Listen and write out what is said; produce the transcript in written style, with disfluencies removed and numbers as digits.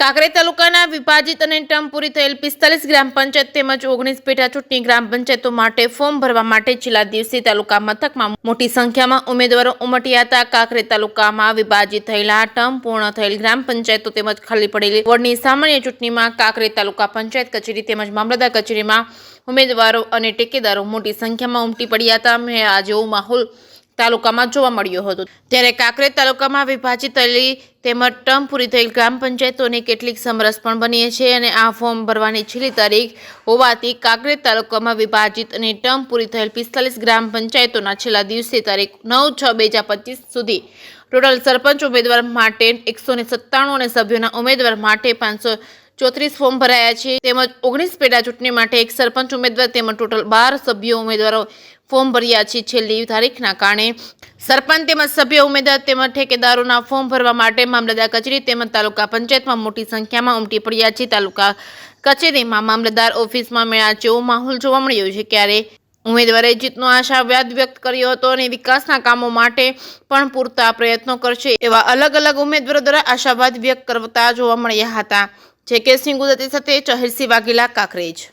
કાંકરેજ તાલુકાના વિભાજિત અને ટર્મ પૂરી થયેલ 45 ગ્રામ પંચાયત તેમજ 19 પેટા ચૂંટણી ગ્રામ પંચાયતો માટે ફોર્મ ભરવા માટે છેલ્લા દિવસે તાલુકા મથકમાં મોટી સંખ્યામાં ઉમેદવારો ઉમટ્યા હતા। કાંકરેજ તાલુકામાં વિભાજિત થયેલા ટર્મ પૂર્ણ થયેલ ગ્રામ પંચાયતો તેમજ ખાલી પડેલી વોર્ડની સામાન્ય ચૂંટણીમાં કાંકરેજ તાલુકા પંચાયત કચેરી તેમજ મામલતદાર કચેરીમાં ઉમેદવારો અને ટેકેદારો મોટી સંખ્યામાં ઉમટી પડ્યા હતા। મેળા જેવો માહોલ તાલુકામાં જોવા મળ્યો હતો। ત્યારે કાંકરેજ તાલુકામાં વિભાજિત થયેલી તેમજ ટર્મ પૂરી થયેલ ગ્રામ પંચાયતોને કેટલીક સમરસ પણ બની છે અને આ ફોર્મ ભરવાની છેલ્લી તારીખ હોવાથી કાંકરેજ તાલુકામાં વિભાજિત અને ટર્મ પૂરી થયેલ 45 ગ્રામ પંચાયતોના છેલ્લા દિવસે તારીખ 9/6/2025 સુધી ટોટલ સરપંચ ઉમેદવાર માટે 197 અને સભ્યોના ઉમેદવાર માટે 534 ફોર્મ ભરાયા છે। તેમજ 19 પેટા ચૂંટણી માટે એક સરપંચ ઉમેદવાર તેમજ ટોટલ 12 સભ્યો ઉમેદવારો ફોર્મ ભર્યા છે। છેલ્લી તારીખના કારણે સરપંચ તેમજ સભ્ય ઉમેદવાર તેમજ ઠેકેદારોના ફોર્મ ભરવા માટે મામલતદાર કચેરી તેમજ તાલુકા પંચાયતમાં મોટી સંખ્યામાં ઉમટી પડ્યા છે। તાલુકા કચેરીમાં મામલતદાર ઓફિસમાં મેળા જેવો માહોલ જોવા મળ્યો છે। ક્યારે ઉમેદવારે જીતનો આશાવાદ વ્યક્ત કર્યો હતો અને વિકાસના કામો માટે પણ પૂરતા પ્રયત્નો કરશે એવા અલગ અલગ ઉમેદવારો દ્વારા આશાવાદ વ્યક્ત કરતા જોવા મળ્યા હતા। જે કે સિંહ ગુજરાતી સાથે ચહેરસિંહ વાઘેલા, કાંકરેજ।